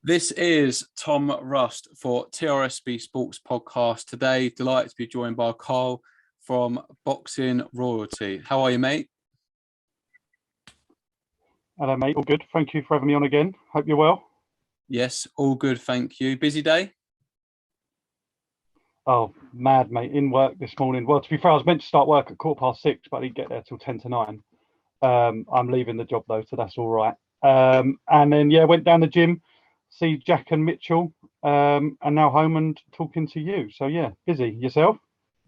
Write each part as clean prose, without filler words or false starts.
This is Tom Rust for TRSB Sports Podcast. Today, delighted to be joined by Carl from Boxing Royalty. How are you, mate? Hello, mate. All good. Thank you for having me on again. Hope you're well. Yes, all good, thank you. Busy day? Oh, mad, mate. In work this morning. Well, to be fair, I was meant to start work at 6:15, but I didn't get there till 10 to 9. I'm leaving the job, though, so that's all right. And then, went down the gym, see Jack and Mitchell, and now home and talking to you. So, busy. Yourself?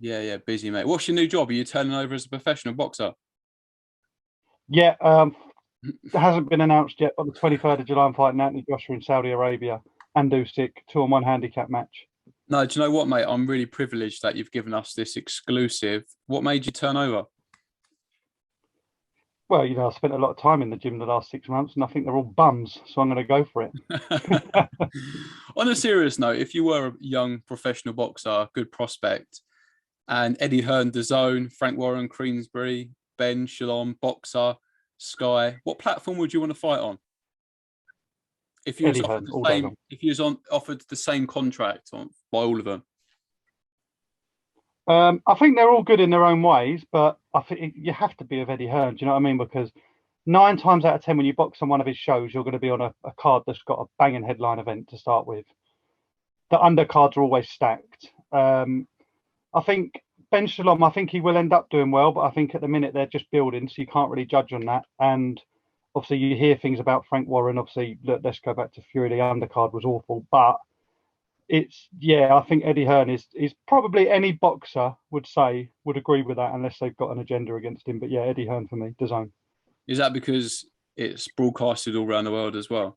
Yeah, busy, mate. What's your new job? Are you turning over as a professional boxer? Yeah, it hasn't been announced yet, but the 23rd of July, I'm fighting Anthony Joshua in Saudi Arabia and Usyk, 2-on-1 handicap match. No, do you know what, mate? I'm really privileged that you've given us this exclusive. What made you turn over? Well, I spent a lot of time in the gym the last 6 months, and I think they're all bums, so I'm going to go for it. On a serious note, if you were a young professional boxer, good prospect, and Eddie Hearn, DAZN, Frank Warren, Queensbury, Ben Shalom, Boxer, Sky, what platform would you want to fight on? If you was offered the same, offered the same contract by all of them. I think they're all good in their own ways, but I think you have to be of Eddie Hearn. Do you know what I mean? Because 9 times out of 10, when you box on one of his shows, you're going to be on a card that's got a banging headline event to start with. The undercards are always stacked. I think Ben Shalom, I think he will end up doing well, but I think at the minute they're just building, so you can't really judge on that. And obviously, you hear things about Frank Warren. Obviously, let's go back to Fury. The undercard was awful, but I think Eddie Hearn is probably any boxer would agree with that, unless they've got an agenda against him. But Eddie Hearn for me, DAZN. Is that because it's broadcasted all around the world as well?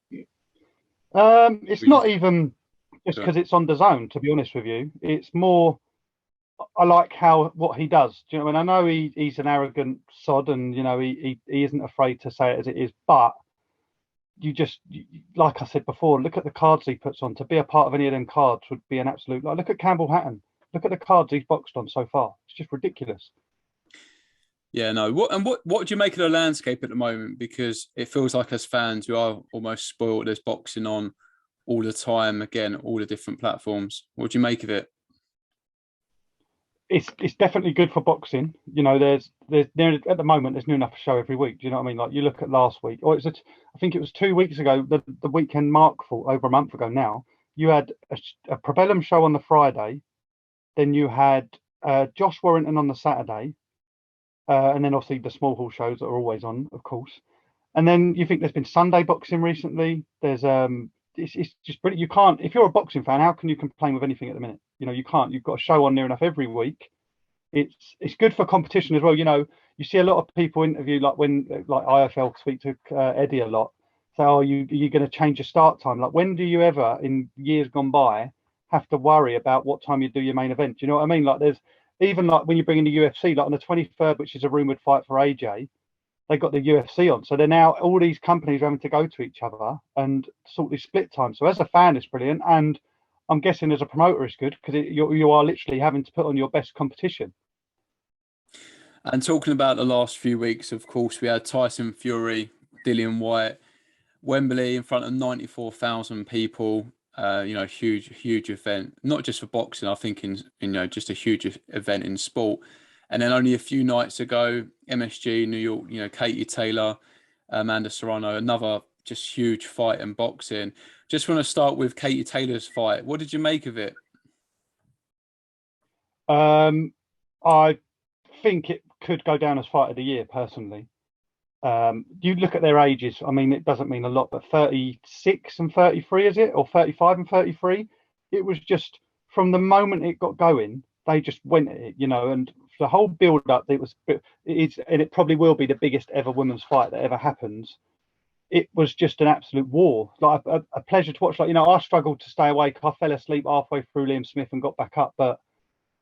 It's not even just because it's on DAZN, to be honest with you. It's more, I like what he does. Do you know what I mean? I know he's an arrogant sod, and he isn't afraid to say it as it is. But like I said before, look at the cards he puts on. To be a part of any of them cards would be an absolute. Look at Campbell Hatton. Look at the cards he's boxed on so far. It's just ridiculous. Yeah, no. What do you make of the landscape at the moment? Because it feels like as fans, you are almost spoiled. There's boxing on all the time. Again, all the different platforms. What do you make of it? It's definitely good for boxing. There's at the moment there's new enough show every week. Do you know what I mean? Like you look at last week, or I think it was 2 weeks ago, the weekend mark for over a month ago now. You had a Probellum show on the Friday, then you had Josh Warrington on the Saturday, and then obviously the small hall shows that are always on, of course. And then you think there's been Sunday boxing recently. There's it's just brilliant. You can't, if you're a boxing fan, how can you complain with anything at the minute? You can't. You've got a show on near enough every week. It's good for competition as well. You see a lot of people interview, like when IFL speak to Eddie a lot. So, are you going to change your start time? Like, when do you ever in years gone by have to worry about what time you do your main event? Do you know what I mean? Like, there's even like when you bring in the UFC, like on the 23rd, which is a rumored fight for AJ, they got the UFC on. So they're now, all these companies are having to go to each other and sort these split times. So as a fan, it's brilliant. And I'm guessing as a promoter, it's good because you are literally having to put on your best competition. And talking about the last few weeks, of course, we had Tyson Fury, Dillian Whyte, Wembley in front of 94,000 people. Huge event, not just for boxing. I think in just a huge event in sport. And then only a few nights ago, MSG, New York, Katie Taylor, Amanda Serrano, another just huge fight in boxing. Just want to start with Katie Taylor's fight. What did you make of it? I think it could go down as fight of the year, personally. You look at their ages. I mean, it doesn't mean a lot, but 36 and 33, is it? Or 35 and 33? It was just, from the moment it got going, they just went at it, and the whole build up, and it probably will be the biggest ever women's fight that ever happens. It was just an absolute war, like a pleasure to watch. Like, I struggled to stay awake. I fell asleep halfway through Liam Smith and got back up, but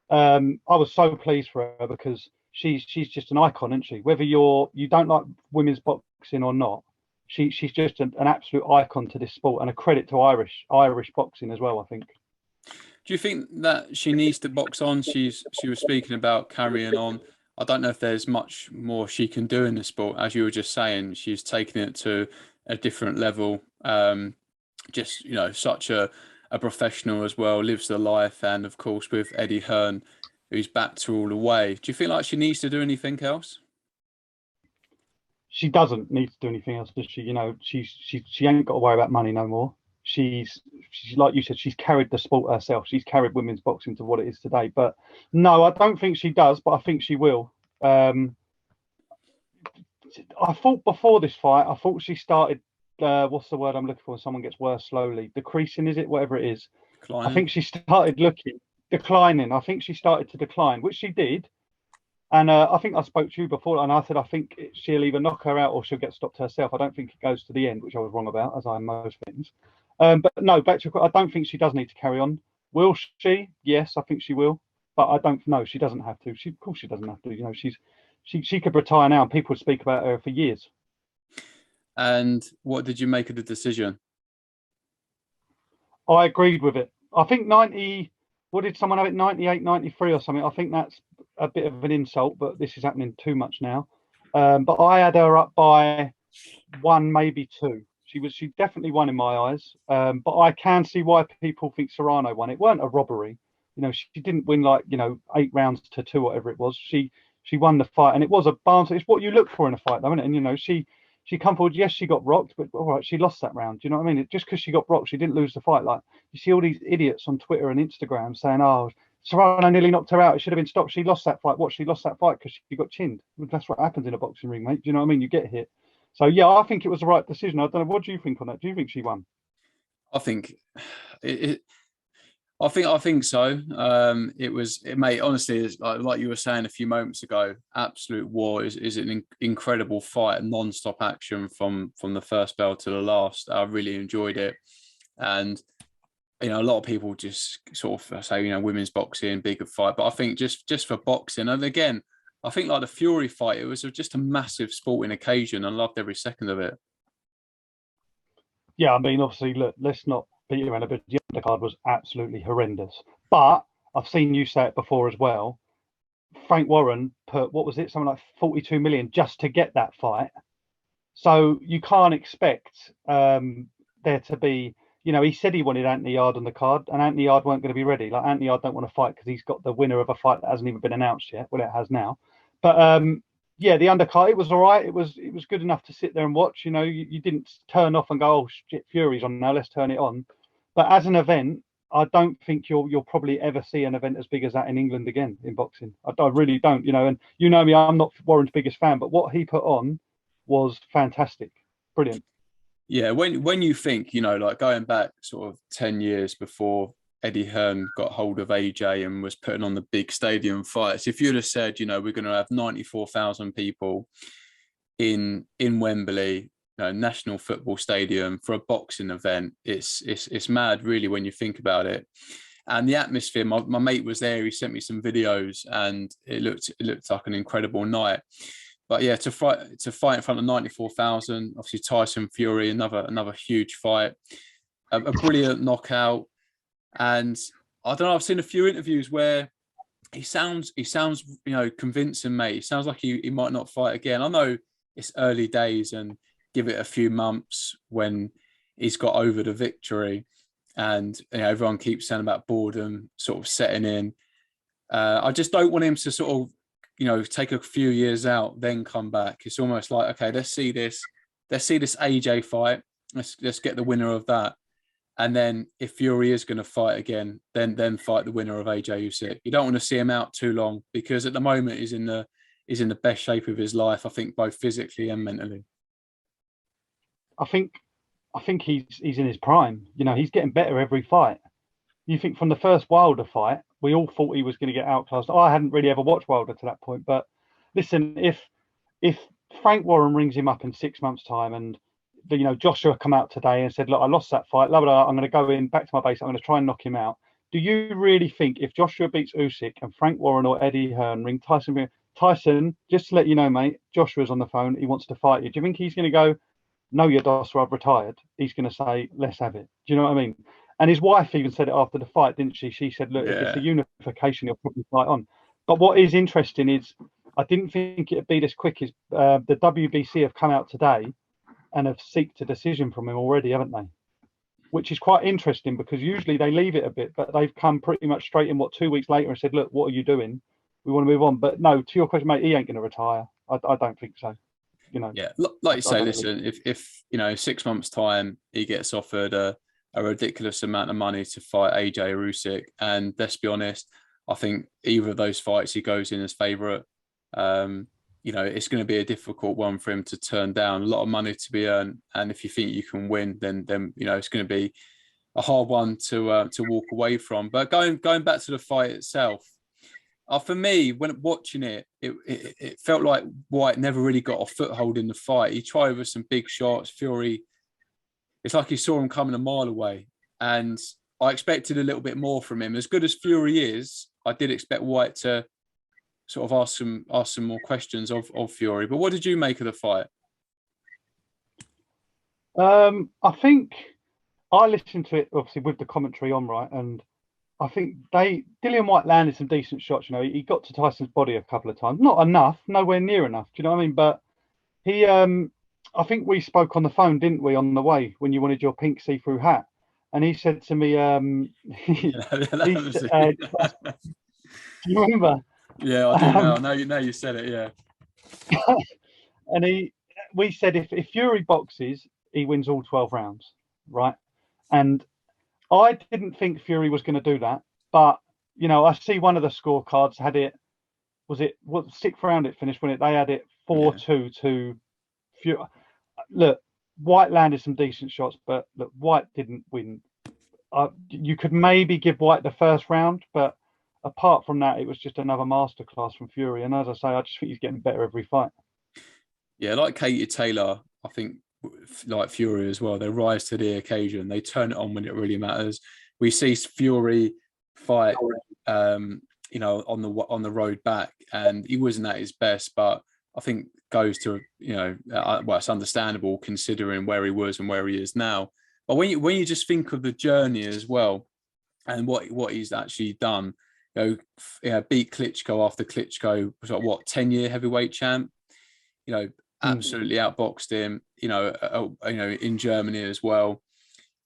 I was so pleased for her because she's just an icon, isn't she? Whether you don't like women's boxing or not, she's just an absolute icon to this sport, and a credit to Irish boxing as well, I think. Do you think that she needs to box on? She was speaking about carrying on. I don't know if there's much more she can do in the sport. As you were just saying, she's taking it to a different level. just, you know, such a professional as well, lives the life. And of course, with Eddie Hearn, who's backed her all the way. Do you feel like she needs to do anything else? She doesn't need to do anything else, does she? You know, she ain't got to worry about money no more. She's like you said, she's carried the sport herself. She's carried women's boxing to what it is today. But no, I don't think she does, but I think she will. I thought before this fight, I thought she started. What's the word I'm looking for? When someone gets worse slowly, decreasing, is it? Whatever it is. I Declining. think she started declining. I think she started to decline, which she did. And I think I spoke to you before, and I said I think she'll either knock her out or she'll get stopped herself. I don't think it goes to the end, which I was wrong about, as I am most things. But no, back to I don't think she does need to carry on. Will she? Yes, I think she will. But I don't know. She doesn't have to. Of course, she doesn't have to. You know, she could retire now, and people would speak about her for years. And what did you make of the decision? I agreed with it. I think 90. What did someone have it? 98, 93 or something. I think that's a bit of an insult, but this is happening too much now. But I had her up by one, maybe two. She definitely won in my eyes. But I can see why people think Serrano won. It weren't a robbery. You know, she didn't win like, you know, 8-2, whatever it was. She won the fight, and it was a balance. It's what you look for in a fight, though, isn't it? And you know, she come forward. Yes, she got rocked, but all right, she lost that round. Do you know what I mean? Just because she got rocked, she didn't lose the fight. Like, you see all these idiots on Twitter and Instagram saying, "Oh, Serrano nearly knocked her out. It should have been stopped. She lost that fight." What? She lost that fight because she got chinned. That's what happens in a boxing ring, mate. Do you know what I mean? You get hit. So yeah, I think it was the right decision. I don't know. What do you think on that? Do you think she won? I think it, I think so. It mate, honestly, it's like you were saying a few moments ago, absolute war is an incredible fight, non-stop action from the first bell to the last. I really enjoyed it. And you know, a lot of people just sort of say, you know, women's boxing, bigger fight. But I think just for boxing, and again, I think like the Fury fight, it was just a massive sporting occasion. I loved every second of it. Yeah, I mean, obviously, look, let's not beat around a bit. The undercard was absolutely horrendous. But I've seen you say it before as well. Frank Warren put, what was it, something like 42 million just to get that fight. So you can't expect there to be, you know, he said he wanted Anthony Yard on the card, and Anthony Yard weren't going to be ready. Like, Anthony Yard don't want to fight because he's got the winner of a fight that hasn't even been announced yet. Well, it has now. But yeah, the undercard, it was all right. It was good enough to sit there and watch. You know, you didn't turn off and go, "Oh shit, Fury's on now, let's turn it on." But as an event, I don't think you'll probably ever see an event as big as that in England again in boxing. I really don't. You know, and you know me, I'm not Warren's biggest fan, but what he put on was fantastic, brilliant. Yeah, when you think, you know, like going back sort of 10 years before Eddie Hearn got hold of AJ and was putting on the big stadium fights, if you'd have said, you know, we're going to have 94,000 people in Wembley, you know, National Football Stadium for a boxing event, it's mad, really, when you think about it. And the atmosphere, my mate was there. He sent me some videos, and it looked like an incredible night. But yeah, to fight in front of 94,000, obviously Tyson Fury, another huge fight, a brilliant knockout. And I don't know, I've seen a few interviews where he sounds, you know, convincing, mate. He sounds like he might not fight again. I know it's early days, and give it a few months when he's got over the victory, and you know, everyone keeps saying about boredom sort of setting in. I just don't want him to sort of, you know, take a few years out, then come back. It's almost like, okay, let's see this AJ fight. Let's get the winner of that. And then if Fury is going to fight again, then fight the winner of AJ Usyk. You don't want to see him out too long, because at the moment he's in the best shape of his life, I think, both physically and mentally. I think he's in his prime. You know, he's getting better every fight. You think from the first Wilder fight, we all thought he was going to get outclassed. I hadn't really ever watched Wilder to that point, but listen, if Frank Warren rings him up in 6 months' time, and you know, Joshua come out today and said, "Look, I lost that fight. Blah, blah, blah, I'm going to go in back to my base. I'm going to try and knock him out." Do you really think if Joshua beats Usyk and Frank Warren or Eddie Hearn ring Tyson, just to let you know, mate, Joshua's on the phone. He wants to fight you. Do you think he's going to go, "No, your Joshua, I've retired"? He's going to say, "Let's have it." Do you know what I mean? And his wife even said it after the fight, didn't she? She said, "Look, if it's a Yeah. unification, he'll probably fight on." But what is interesting is, I didn't think it'd be this quick. Is the WBC have come out today and have seeked a decision from him already, haven't they? which is quite interesting because usually they leave it a bit, but they've come pretty much straight in 2 weeks later and said, look, what are you doing? We want to move on. But no, to your question, mate, he ain't going to retire. I don't think so. Yeah, like you say, listen, if 6 months time he gets offered a ridiculous amount of money to fight AJ or Usyk, and let's be honest, I think either of those fights he goes in as favourite. It's going to be a difficult one for him to turn down. A lot of money to be earned, and if you think you can win, then it's going to be a hard one to walk away from. But going back to the fight itself, for me, when watching it felt like Whyte never really got a foothold in the fight. He tried with some big shots. Fury, it's like he saw him coming a mile away, and I expected a little bit more from him. As good as Fury is, I did expect Whyte to sort of ask some more questions of Fury. But what did you make of the fight? I think I listened to it obviously with the commentary on, right, and I think Dillian Whyte landed some decent shots. He got to Tyson's body a couple of times, not enough, nowhere near enough. Do you know what I mean? But he, I think we spoke on the phone, didn't we, on the way when you wanted your pink see-through hat, and he said to me, do you remember? Yeah, I do now. Now you said it, yeah. And we said if Fury boxes, he wins all 12 rounds, right? And I didn't think Fury was going to do that, but I see one of the scorecards had it. Was it what sixth round it finished when they had it 4-2 to Fury? Look, Whyte landed some decent shots, but look, Whyte didn't win. You could maybe give Whyte the first round, but apart from that, it was just another masterclass from Fury. And as I say, I just think he's getting better every fight. Yeah, like Katie Taylor, I think, like Fury as well, they rise to the occasion. They turn it on when it really matters. We see Fury fight, on the road back, and he wasn't at his best, but I think goes to it's understandable considering where he was and where he is now. But when you just think of the journey as well, and what he's actually done, beat Klitschko after Klitschko was like 10-year heavyweight champ. Absolutely outboxed him. In Germany as well.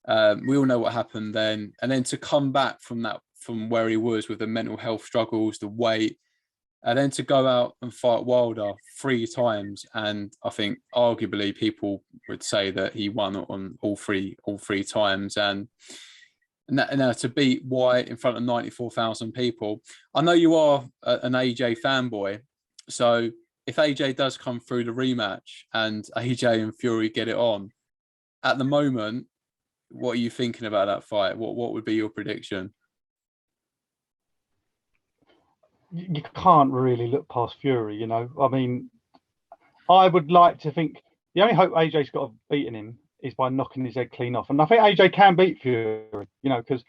We all know what happened then, and then to come back from where he was with the mental health struggles, the weight, and then to go out and fight Wilder 3 times, and I think arguably people would say that he won on all three times, and now to beat Whyte in front of 94,000 people. I know you are an AJ fanboy, so if AJ does come through the rematch and AJ and Fury get it on, at the moment, what are you thinking about that fight? What would be your prediction? You can't really look past Fury, I mean, I would like to think the only hope AJ's got of beating him is by knocking his head clean off. And I think AJ can beat Fury, because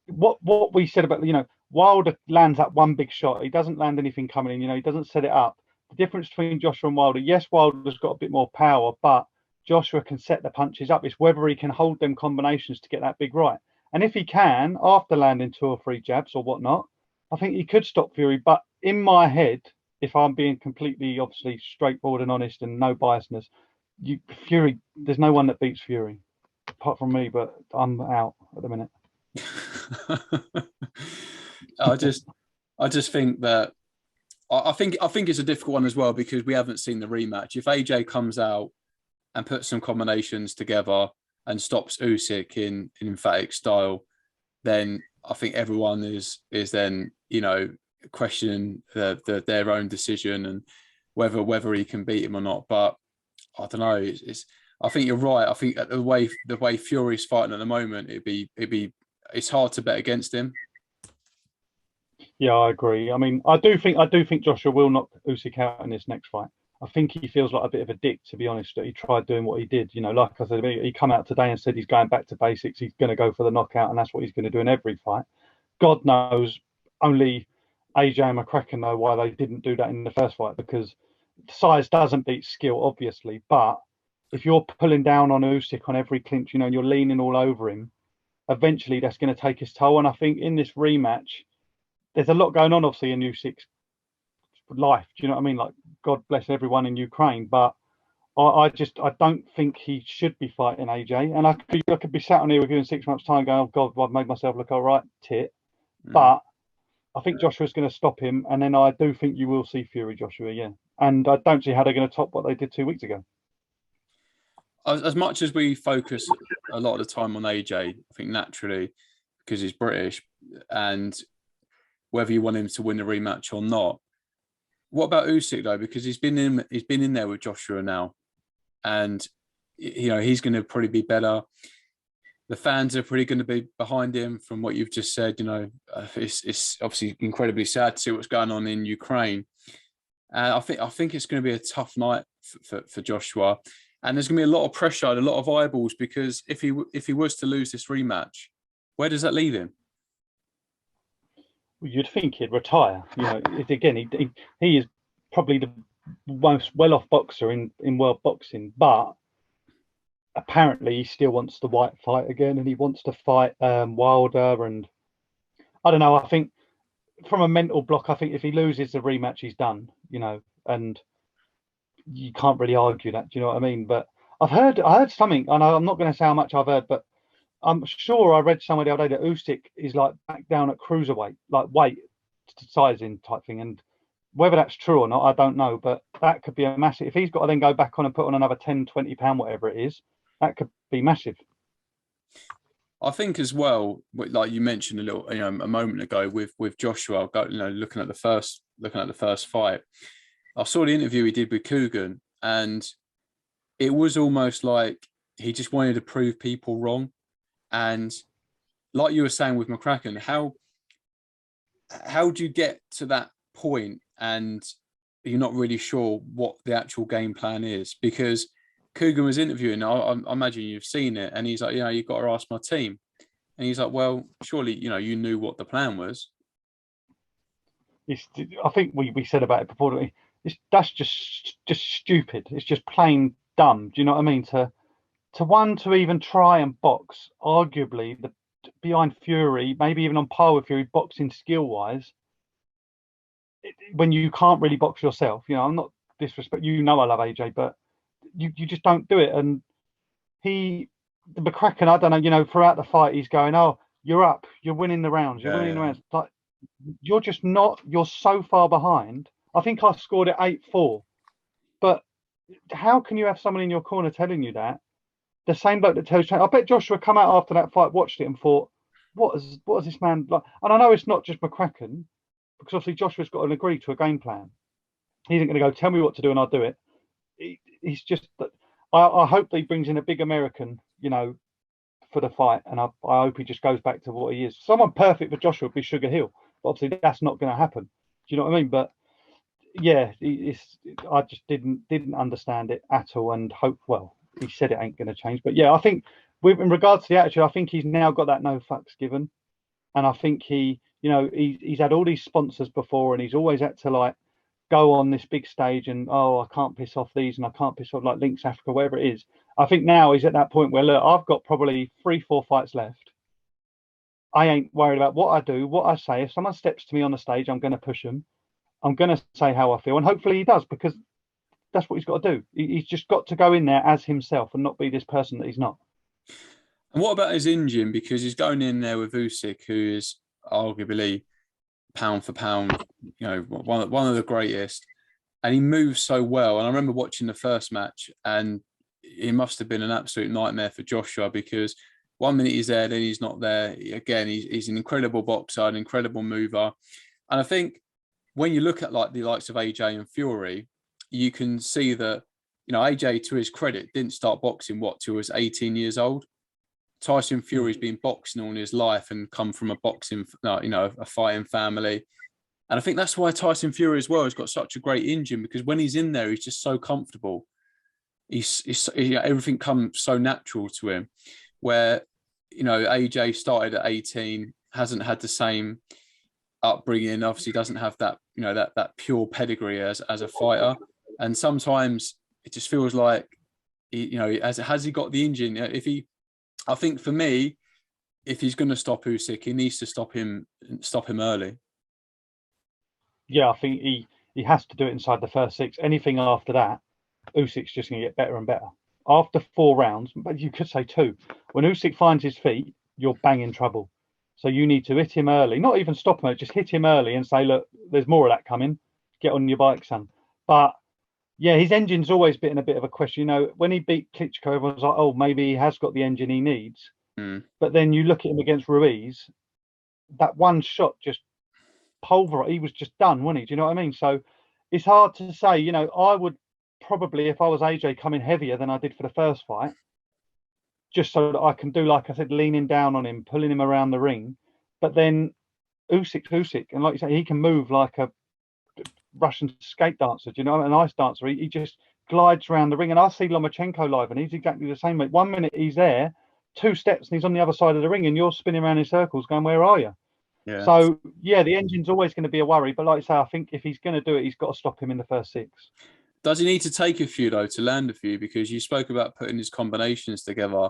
what we said about, Wilder lands that one big shot. He doesn't land anything coming in, he doesn't set it up. The difference between Joshua and Wilder, yes, Wilder's got a bit more power, but Joshua can set the punches up. It's whether he can hold them combinations to get that big right. And if he can, after landing 2 or 3 jabs or whatnot, I think he could stop Fury. But in my head, if I'm being completely, obviously, straightforward and honest and no biasness, Fury, there's no one that beats Fury apart from me, but I'm out at the minute. I just think that I think it's a difficult one as well, because we haven't seen the rematch. If AJ comes out and puts some combinations together and stops Usyk in emphatic style, then I think everyone is then questioning their own decision and whether he can beat him or not. But I don't know. I think you're right. I think the way Fury's fighting at the moment, it's hard to bet against him. Yeah, I agree. I mean, I do think Joshua will knock Usyk out in this next fight. I think he feels like a bit of a dick, to be honest, that he tried doing what he did. Like I said, he come out today and said he's going back to basics. He's going to go for the knockout, and that's what he's going to do in every fight. God knows, only AJ and McCracken know why they didn't do that in the first fight, because size doesn't beat skill, obviously. But if you're pulling down on Usyk on every clinch, and you're leaning all over him, eventually that's going to take his toll. And I think in this rematch, there's a lot going on, obviously, in Usyk's life. Do you know what I mean? Like, God bless everyone in Ukraine. But I don't think he should be fighting AJ. And I could be sat on here with you in 6 months' time going, oh God, I've made myself look all right, tit. But I think Joshua's going to stop him, and then I do think you will see Fury Joshua, yeah. And I don't see how they're going to top what they did 2 weeks ago. As much as we focus a lot of the time on AJ, I think naturally, because he's British, and whether you want him to win the rematch or not. What about Usyk though? Because he's been in there with Joshua now, and he's going to probably be better. The fans are probably going to be behind him. From what you've just said, it's obviously incredibly sad to see what's going on in Ukraine. And I think it's going to be a tough night for Joshua. And there's going to be a lot of pressure and a lot of eyeballs, because if he was to lose this rematch, where does that leave him? Well, you'd think he'd retire. Again, he is probably the most well-off boxer in world boxing, but apparently he still wants the Whyte fight again, and he wants to fight Wilder. And I don't know. I think from a mental block, I think if he loses the rematch, he's done. And you can't really argue that. Do you know what I mean? But I heard something, and I'm not going to say how much I've heard, but I'm sure I read somewhere the other day that Usyk is like back down at cruiserweight, like weight sizing type thing. And whether that's true or not, I don't know. But that could be a massive. If he's got to then go back on and put on another 10, 20 pound, whatever it is, that could be massive. I think as well, like you mentioned a moment ago with Joshua, looking at the first fight. I saw the interview he did with Coogan, and it was almost like he just wanted to prove people wrong. And like you were saying with McCracken, how do you get to that point and you're not really sure what the actual game plan is? Because Coogan was interviewing, I imagine you've seen it, and he's like, you've got to ask my team. And he's like, well, surely, you knew what the plan was. I think we said about it before. That's just stupid. It's just plain dumb. Do you know what I mean? To even try and box, arguably behind Fury, maybe even on par with Fury, boxing skill wise, when you can't really box yourself. I'm not disrespect. I love AJ, but you just don't do it. And the McCracken, I don't know. Throughout the fight, he's going, "Oh, you're up. You're winning the rounds. You're winning the rounds." Like, you're just not. You're so far behind. I think I scored at 8-4, but how can you have someone in your corner telling you that? The same bloke that tells you. I bet Joshua come out after that fight, watched it, and thought, "What is this man like?" And I know it's not just McCracken, because obviously Joshua's got to agree to a game plan. He isn't going to go, "Tell me what to do and I'll do it." He's just. I hope that he brings in a big American, for the fight, and I hope he just goes back to what he is. Someone perfect for Joshua would be Sugar Hill, but obviously that's not going to happen. Do you know what I mean? But yeah, I just didn't understand it at all, and hope. Well, he said it ain't going to change, but yeah, I think in regards to the attitude, I think he's now got that no fucks given, and I think he's had all these sponsors before, and he's always had to go on this big stage and, I can't piss off these, and I can't piss off like Links Africa, wherever it is. I think now he's at that point where, look, I've got probably 3-4 fights left. I ain't worried about what I do, what I say. If someone steps to me on the stage, I'm going to push them. I'm going to say how I feel, and hopefully he does, because that's what he's got to do. He's just got to go in there as himself and not be this person that he's not. And what about his engine? Because he's going in there with Usyk, who is arguably pound for pound, one of the greatest, and he moves so well. And I remember watching the first match, and it must have been an absolute nightmare for Joshua, because 1 minute he's there, then he's not there again. He's an incredible boxer, an incredible mover, and I think when you look at the likes of AJ and Fury, you can see that AJ, to his credit, didn't start boxing till he was 18 years old. Tyson Fury's been boxing all his life and come from a boxing, a fighting family. And I think that's why Tyson Fury as well has got such a great engine, because when he's in there, he's just so comfortable. Everything comes so natural to him. Where, AJ started at 18, hasn't had the same upbringing, obviously doesn't have that, that pure pedigree as a fighter. And sometimes it just feels like, has he got the engine? I think for me, if he's going to stop Usyk, he needs to stop him early. Yeah, I think he has to do it inside the first 6. Anything after that, Usyk's just going to get better and better. After 4 rounds, but you could say 2, when Usyk finds his feet, you're bang in trouble. So you need to hit him early, not even stop him, just hit him early and say, look, there's more of that coming. Get on your bike, son. But yeah, his engine's always been a bit of a question. You know, when he beat Klitschko, everyone was like, oh, maybe he has got the engine he needs. But then you look at him against Ruiz, that one shot just pulverized. He was just done, wasn't he? Do you know what I mean? So it's hard to say. You know, I would probably, if I was AJ, come in heavier than I did for the first fight, just so that I can do, like I said, leaning down on him, pulling him around the ring. But then Usyk, and like you say, he can move like a Russian skate dancer, do you know, an ice dancer. He just glides around the ring. And I see Lomachenko live, and he's exactly the same. 1 minute he's there, 2 steps, and he's on the other side of the ring, and you're spinning around in circles going, where are you? Yeah. So, yeah, the engine's always going to be a worry. But like I say, I think if he's going to do it, he's got to stop him in the first 6. Does he need to take a few, though, to land a few? Because you spoke about putting his combinations together.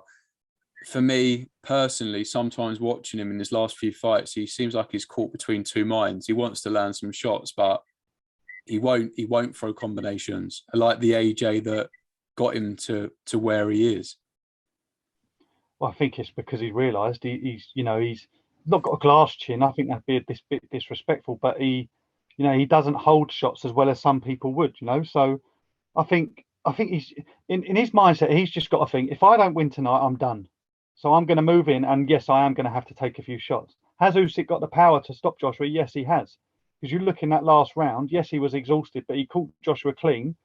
For me, personally, sometimes watching him in his last few fights, he seems like he's caught between 2 minds. He wants to land some shots, but he won't throw combinations. I like the AJ that got him to where he is. Well, I think it's because he realised he's not got a glass chin. I think that'd be a bit disrespectful, but he doesn't hold shots as well as some people would, you know. So I think he's in his mindset. He's just got to think, if I don't win tonight, I'm done. So I'm going to move in, and yes, I am going to have to take a few shots. Has Usyk got the power to stop Joshua? Yes, he has. Because you look in that last round, yes, he was exhausted, but he caught Joshua clean,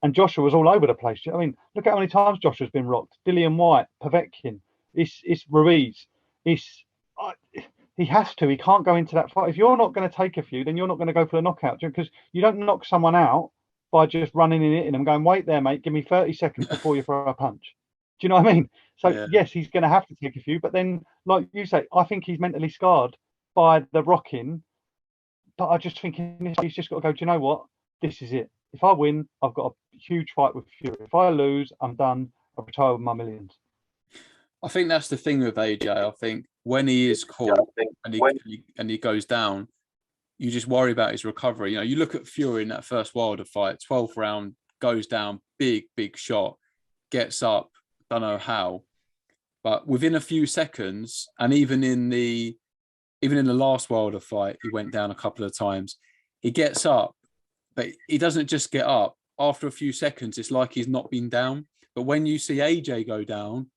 and Joshua was all over the place. I mean, look at how many times Joshua's been rocked. Dillian Whyte, Povetkin, it's Ruiz. He has to. He can't go into that fight. If you're not going to take a few, then you're not going to go for the knockout, because you don't knock someone out by just running and hitting them, going, wait there, mate, give me 30 seconds before you throw a punch. Do you know what I mean? So, yeah. Yes, he's going to have to take a few. But then, like you say, I think he's mentally scarred by the rocking. But I just think he's just got to go, do you know what? This is it. If I win, I've got a huge fight with Fury. If I lose, I'm done. I retire with my millions. I think that's the thing with AJ. I think when he is caught and he goes down, you just worry about his recovery. You know, you look at Fury in that first Wilder fight, 12th round, goes down, big shot, gets up, don't know how, but within a few seconds, and even in the last Wilder fight, he went down a couple of times. He gets up, but he doesn't just get up. After a few seconds, it's like he's not been down. But when you see AJ go down,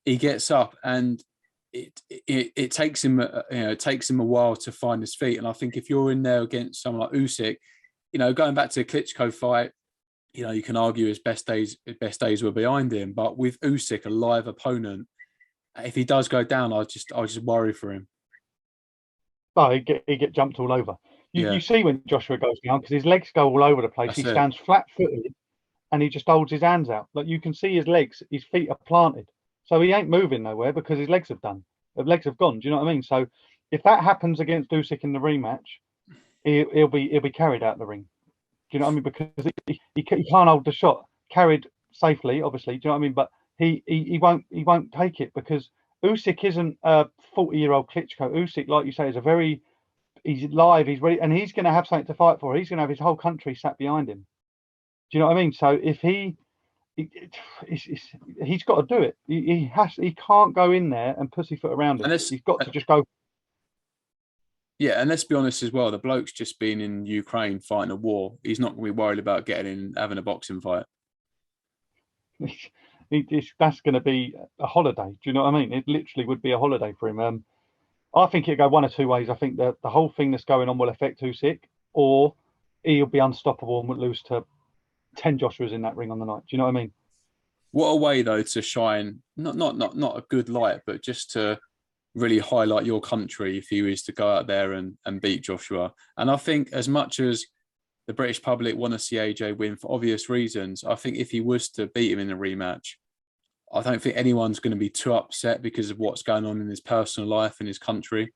he gets up, and it takes him, it takes him a while to find his feet. And I think if you're in there against someone like Usyk, going back to the Klitschko fight, you can argue his best days were behind him. But with Usyk, a live opponent, if he does go down, I just worry for him. Oh, he get jumped all over. You see when Joshua goes down, because his legs go all over the place. He stands flat-footed, and he just holds his hands out. Like, you can see his legs, his feet are planted. So he ain't moving nowhere because his legs have gone. Do you know what I mean? So if that happens against Usyk in the rematch, he'll be carried out the ring. Do you know what I mean? Because he can't hold the shot. Carried safely, obviously. Do you know what I mean? But he won't take it, because Usyk isn't a 40-year-old Klitschko. Usyk, like you say, is he's live, he's ready, and he's going to have something to fight for. He's going to have his whole country sat behind him. Do you know what I mean? So if he's got to do it. He can't go in there and pussyfoot around it. He's got to just go. Yeah, and let's be honest as well, the bloke's just been in Ukraine fighting a war. He's not going to be worried about getting in, having a boxing fight. That's going to be a holiday. Do you know what I mean? It literally would be a holiday for him. I think it'll go one of two ways. I think that the whole thing that's going on will affect Usyk, or he'll be unstoppable and will lose to 10 Joshuas in that ring on the night. Do you know what I mean? What a way, though, to shine, not a good light, but just to really highlight your country if he was to go out there and beat Joshua. And I think, as much as the British public want to see AJ win for obvious reasons, I think if he was to beat him in a rematch, I don't think anyone's going to be too upset because of what's going on in his personal life and his country.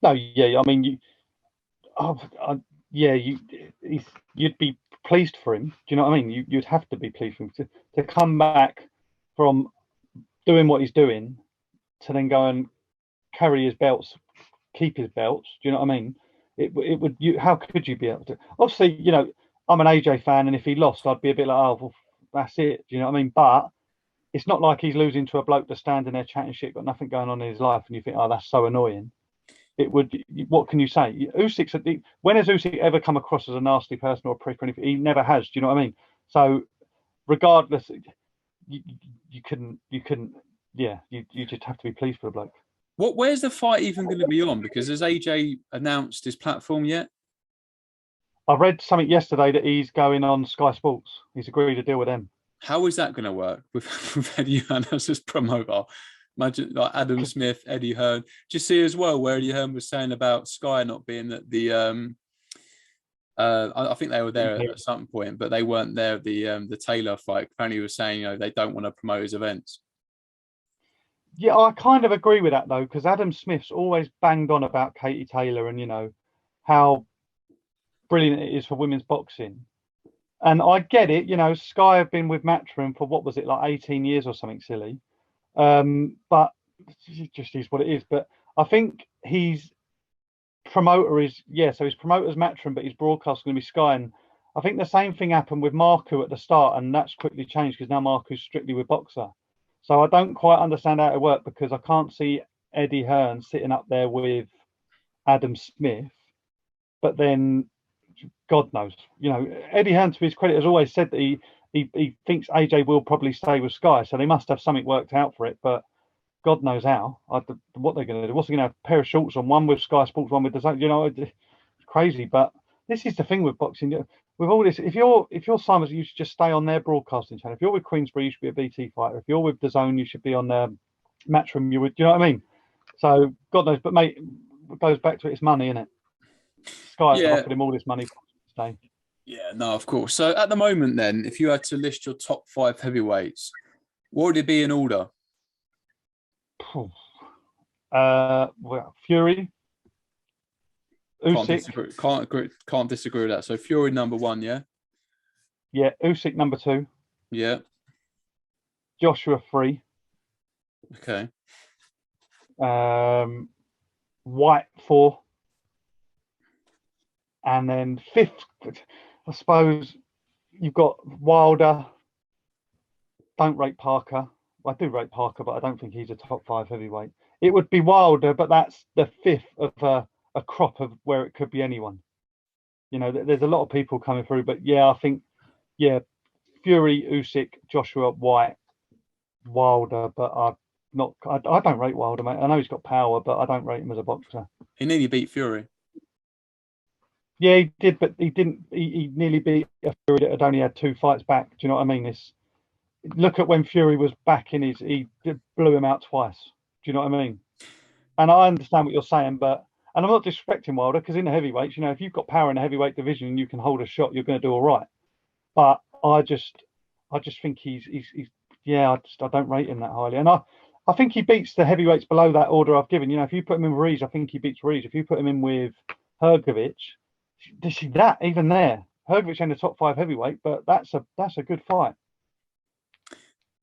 No, yeah, I mean, you'd be pleased for him. Do you know what I mean? You'd have to be pleased for him to come back from doing what he's doing to then go and carry his belts, keep his belts. Do you know what I mean? It would. How could you be able to? Obviously, I'm an AJ fan, and if he lost, I'd be a bit like, oh, well, that's it. Do you know what I mean? But it's not like he's losing to a bloke that's standing there chatting shit, got nothing going on in his life, and you think, oh, that's so annoying. It would. What can you say? When has Usyk ever come across as a nasty person or a prick or anything? He never has. Do you know what I mean? So regardless, you couldn't. Yeah, you just have to be pleased for the bloke. Where's the fight even going to be on? Because has AJ announced his platform yet? I read something yesterday that he's going on Sky Sports. He's agreed to deal with them. How is that going to work with Eddie Hearn as his promoter? Imagine like Adam Smith, Eddie Hearn. Do you see as well where Eddie Hearn was saying about Sky not being at the I think they were there at some point, but they weren't there at the Taylor fight. Apparently he was saying, they don't want to promote his events. Yeah, I kind of agree with that though, because Adam Smith's always banged on about Katie Taylor and how brilliant it is for women's boxing. And I get it, Sky have been with Matchroom for what was it, like 18 years or something silly. But it just is what it is. But I think his promoter is, so his promoter's Matchroom, but his broadcast is going to be Sky. And I think the same thing happened with Marku at the start, and that's quickly changed because now Marku's strictly with Boxer. So I don't quite understand how it worked because I can't see Eddie Hearn sitting up there with Adam Smith, but then God knows. Eddie Hearn, to his credit, has always said that he thinks AJ will probably stay with Sky, so they must have something worked out for it. But God knows how. What they're going to do? What's they going to have? A pair of shorts on, one with Sky Sports, one with the. It's crazy. But this is the thing with boxing. With all this, if you're Simons, you should just stay on their broadcasting channel. If you're with Queensbury, you should be a BT fighter. If you're with DAZN, you should be on Matchroom. You know what I mean? So God knows. But mate, it goes back to it's money, isn't it? Sky have offered him all this money to stay. Yeah, no, of course. So at the moment, then, if you had to list your top 5 heavyweights, what would it be in order? Well, Fury, Usyk. Can't disagree with that. So Fury number 1, yeah. Yeah, Usyk number 2. Yeah. Joshua 3. Okay. Whyte 4. And then 5th, I suppose you've got Wilder. Don't rate Parker. Well, I do rate Parker, but I don't think he's a top 5 heavyweight. It would be Wilder, but that's the 5th of a crop of where it could be anyone. There's a lot of people coming through, but I think, Fury, Usyk, Joshua, Whyte, Wilder, but I don't rate Wilder, mate. I know he's got power, but I don't rate him as a boxer. He nearly beat Fury. Yeah, he did, but he didn't. He nearly beat a Fury that had only had 2 fights back. Do you know what I mean? Look at when Fury was back in he blew him out twice. Do you know what I mean? And I understand what you're saying, and I'm not disrespecting Wilder because in the heavyweights, if you've got power in the heavyweight division and you can hold a shot, you're going to do all right. But I just think I don't rate him that highly, and I think he beats the heavyweights below that order I've given. If you put him in with Ruiz, I think he beats Ruiz. If you put him in with Hrgovic, see that even there, Hrgovic in the top 5 heavyweight, but that's a good fight.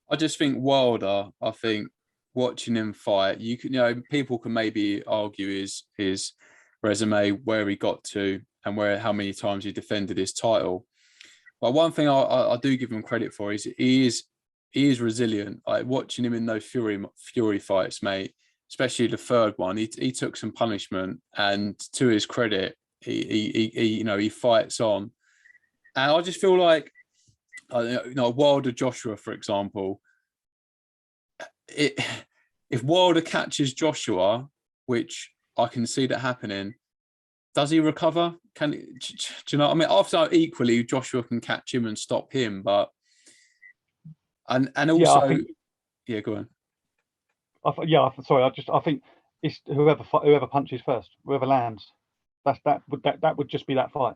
I just think Wilder, I think watching him fight, people can maybe argue his resume, where he got to and how many times he defended his title. But one thing I do give him credit for is he is resilient. Like watching him in those Fury fights, mate, especially the 3rd one, he took some punishment, and to his credit, he fights on. And I just feel like, Wilder Joshua, for example, if Wilder catches Joshua, which I can see that happening, does he recover? Do you know what I mean? After equally, Joshua can catch him and stop him, but and also, go on. I think it's whoever punches first, whoever lands. That would just be that fight.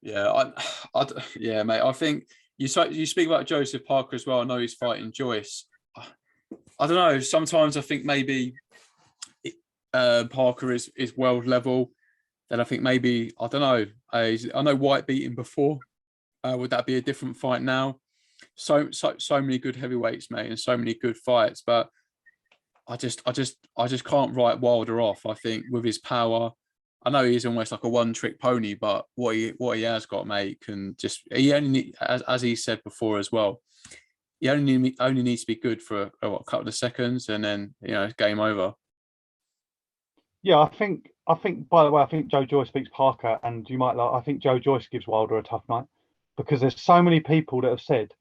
Yeah, mate. I think you speak about Joseph Parker as well. I know he's fighting Joyce. I don't know. Sometimes I think maybe Parker is world level. Then I think maybe, I don't know. I know Whyte beat him before. Would that be a different fight now? So many good heavyweights, mate, and so many good fights. But I just can't write Wilder off. I think with his power, I know he's almost like a one-trick pony, but what he has got, mate, can just he only as he said before as well. He only needs to be good for a couple of seconds, and then it's game over. Yeah, I think. By the way, I think Joe Joyce beats Parker, and you might like. I think Joe Joyce gives Wilder a tough night because there's so many people that have said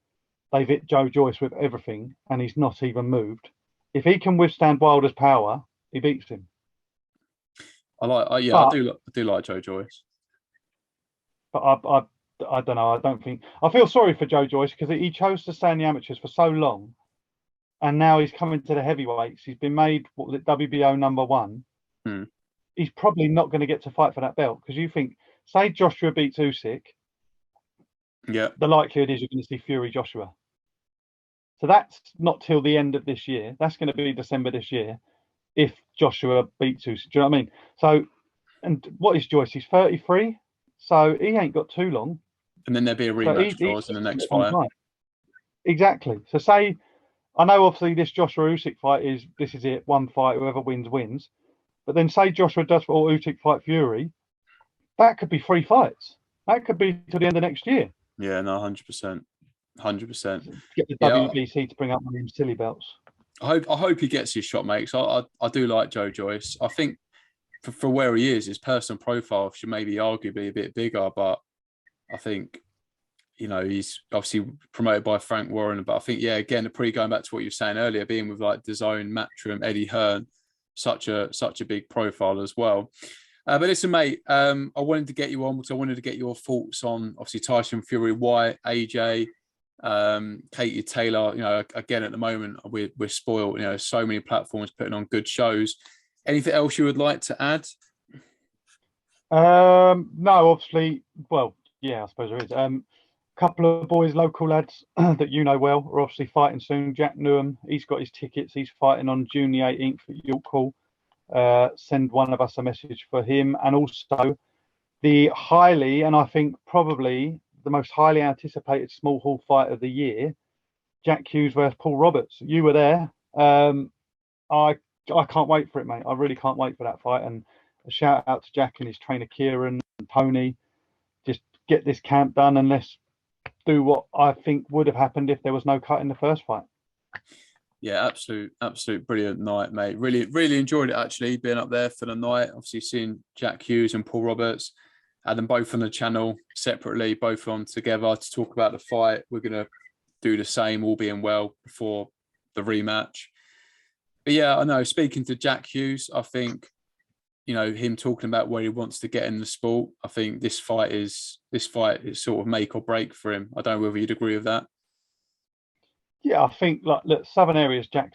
they've hit Joe Joyce with everything, and he's not even moved. If he can withstand Wilder's power, he beats him. I But do like Joe Joyce. but I don't know. I don't think I feel sorry for Joe Joyce because he chose to stay in the amateurs for so long, and now he's coming to the heavyweights. He's been made what was it WBO #1. Hmm. He's probably not going to get to fight for that belt because you think, say Joshua beats Usyk, Yeah, the likelihood is you're going to see Fury Joshua. So that's not till the end of this year. That's going to be December this year if Joshua beats Usyk. Do you know what I mean? So, and what is Joyce? He's 33, so he ain't got too long. and then there'll be a So rematch clause in the next on fight. time. Exactly. So say, I know obviously this Joshua Usyk fight this is it, one fight, whoever wins wins. But then say Joshua does or Usyk fight Fury, that could be 3 fights. That could be till the end of next year. Yeah, no, 100%, 100%. Get the Yeah, WBC to bring up one of them silly belts. I hope he gets his shot, mate. I do like Joe Joyce. I think for where he is, his personal profile should maybe arguably a bit bigger, but I think he's obviously promoted by Frank Warren. But I think again, going back to what you were saying earlier, being with like DAZN, Matchroom, Eddie Hearn, such a big profile as well. But listen, mate, I wanted to get you on because I wanted to get your thoughts on obviously Tyson Fury, Whyte, AJ, Katie Taylor. Again at the moment we're spoiled. So many platforms putting on good shows. Anything else you would like to add? No, obviously. Well, yeah, I suppose there is. Couple of boys, local lads that you know well, are obviously fighting soon. Jack Newham, he's got his tickets. He's fighting on June the 18th at York Hall. Send one of us a message for him, and also the highly, and I think probably the most highly anticipated small hall fight of the year, Jack Hughes versus Paul Roberts. You were there. I can't wait for it, mate. I really can't wait for that fight. And a shout out to Jack and his trainer Kieran and Tony. Just get this camp done, and let's do what I think would have happened if there was no cut in the first fight. Yeah, absolute brilliant night, mate. Really enjoyed it actually, being up there for the night. Obviously seeing Jack Hughes and Paul Roberts, had them both on the channel separately, both on together to talk about the fight. We're gonna do the same, all being well, before the rematch. But yeah, I know. Speaking to Jack Hughes, I think him talking about where he wants to get in the sport. I think this fight is sort of make or break for him. I don't know whether you'd agree with that. Yeah, I think look, Southern Areas, Jack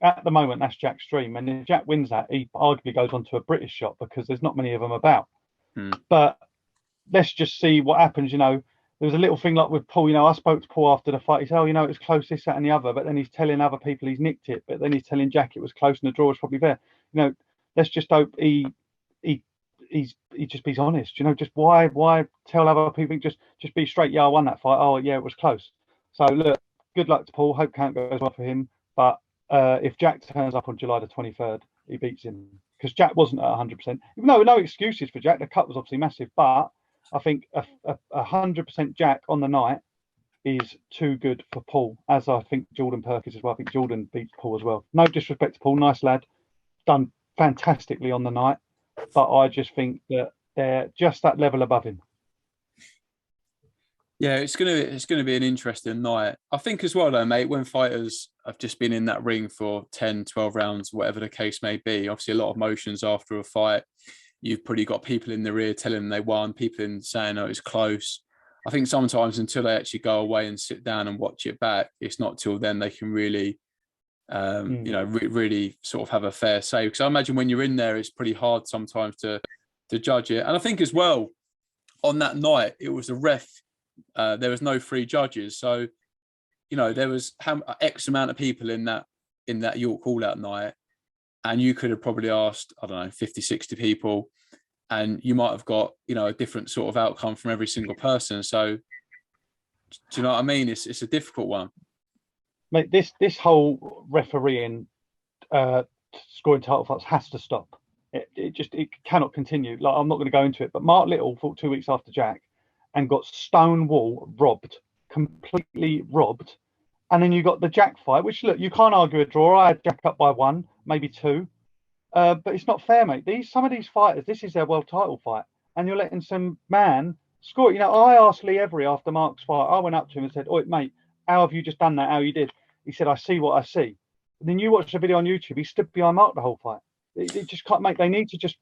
at the moment that's Jack's dream, and if Jack wins that, he arguably goes on to a British shot because there's not many of them about. But let's just see what happens. There was a little thing like with Paul. I spoke to Paul after the fight. He said, "Oh, it was close, this, that, and the other." But then he's telling other people he's nicked it. But then he's telling Jack it was close and the draw was probably there. Let's just hope he just be honest. Just why tell other people? Just be straight. Yeah, I won that fight. Oh, yeah, it was close. So look. Good luck to Paul. Hope camp goes well for him. But if Jack turns up on July the 23rd, he beats him because Jack wasn't at 100%. Even though no excuses for Jack, the cut was obviously massive. But I think a 100% Jack on the night is too good for Paul, as I think Jordan Perkins as well. I think Jordan beats Paul as well. No disrespect to Paul, nice lad, done fantastically on the night. But I just think that they're just that level above him. Yeah, it's gonna be an interesting night. I think as well though, mate, when fighters have just been in that ring for 10, 12 rounds, whatever the case may be, obviously a lot of emotions after a fight. You've probably got people in their ear telling them they won, people in saying, oh, it's close. I think sometimes until they actually go away and sit down and watch it back, it's not till then they can really, really sort of have a fair say. Because I imagine when you're in there, it's pretty hard sometimes to judge it. And I think as well, on that night, it was a ref. There was no free judges, so there was X amount of people in that York Hall that night, and you could have probably asked, I don't know, 50, 60 people, and you might have got a different sort of outcome from every single person. So, do you know what I mean? It's a difficult one, mate. This whole refereeing, scoring title fights has to stop. it cannot continue. Like, I'm not going to go into it, but Mark Little fought 2 weeks after Jack and got stonewall robbed, completely robbed. And then you got the Jack fight, which, look, you can't argue a draw. I had Jack up by 1, maybe 2. But it's not fair, mate. Some of these fighters, this is their world title fight, and you're letting some man score. You know, I asked Lee Every after Mark's fight. I went up to him and said, "Oi, mate, how have you just done that? How you did?" He said, "I see what I see." And then you watch the video on YouTube. He stood behind Mark the whole fight. It just can't, mate. They need to just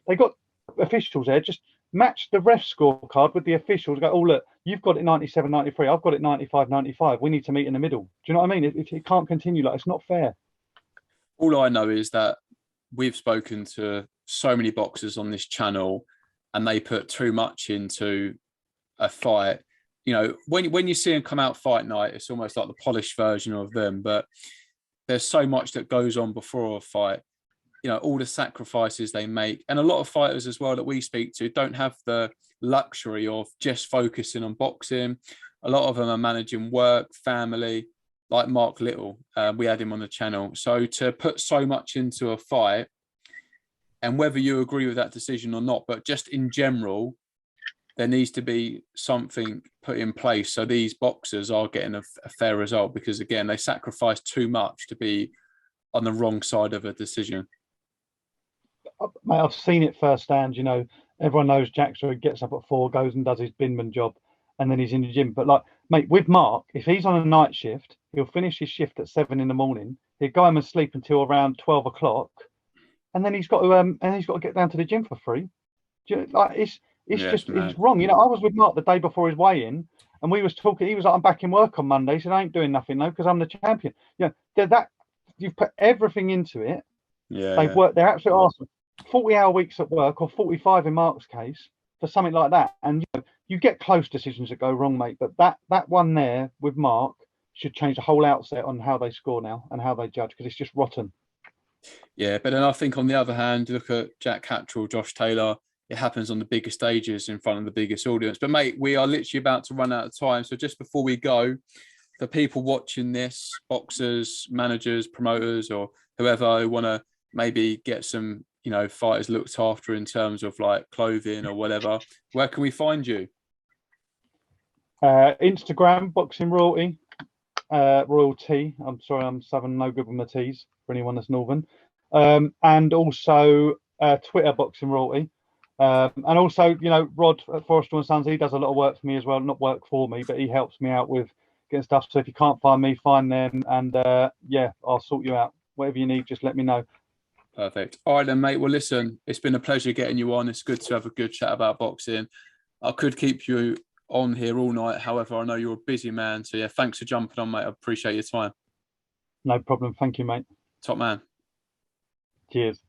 they got officials there. Just match the ref scorecard with the officials. Go, oh look, you've got it 97, 93. I've got it 95, 95. We need to meet in the middle. Do you know what I mean? It can't continue like, it's not fair. All I know is that we've spoken to so many boxers on this channel, and they put too much into a fight. You know, when you see them come out fight night, it's almost like the polished version of them. But there's so much that goes on before a fight. You know, all the sacrifices they make, and a lot of fighters as well that we speak to don't have the luxury of just focusing on boxing. A lot of them are managing work, family, like Mark Little. We had him on the channel. So to put so much into a fight, and whether you agree with that decision or not, but just in general, there needs to be something put in place so these boxers are getting a fair result, because again, they sacrifice too much to be on the wrong side of a decision. Mate, I've seen it firsthand. You know, everyone knows Jack, so he gets up at 4, goes and does his binman job, and then he's in the gym. But like, mate, with Mark, if he's on a night shift, he'll finish his shift at 7 in the morning. He'll go home and sleep until around 12 o'clock, and then he's got to get down to the gym for free. Like, it's wrong. You know, I was with Mark the day before his weigh-in, and we was talking. He was like, "I'm back in work on Monday." He said, "I ain't doing nothing though because I'm the champion." You know, that you've put everything into it. Yeah, they've worked. They're absolute awesome. 40-hour weeks at work, or 45 in Mark's case, for something like that. And you get close decisions that go wrong, mate. But that one there with Mark should change the whole outset on how they score now and how they judge, because it's just rotten. Yeah, but then I think on the other hand, look at Jack Cattrall, Josh Taylor. It happens on the biggest stages in front of the biggest audience. But mate, we are literally about to run out of time. So just before we go, for people watching this, boxers, managers, promoters, or whoever who want to maybe get some, you know, fighters looked after in terms of like clothing or whatever, where can we find you? Instagram, Boxing Royalty, Royalty. I'm sorry, I'm Southern, no good with my T's for anyone that's Northern. And also Twitter, Boxing Royalty. And also, you know, Rod at Forrester and Sons, he does a lot of work for me as well. Not work for me, but he helps me out with getting stuff. So if you can't find me, find them. And yeah, I'll sort you out. Whatever you need, just let me know. Perfect. All right then, mate. Well, listen, it's been a pleasure getting you on. It's good to have a good chat about boxing. I could keep you on here all night. However, I know you're a busy man. So yeah, thanks for jumping on, mate. I appreciate your time. No problem. Thank you, mate. Top man. Cheers.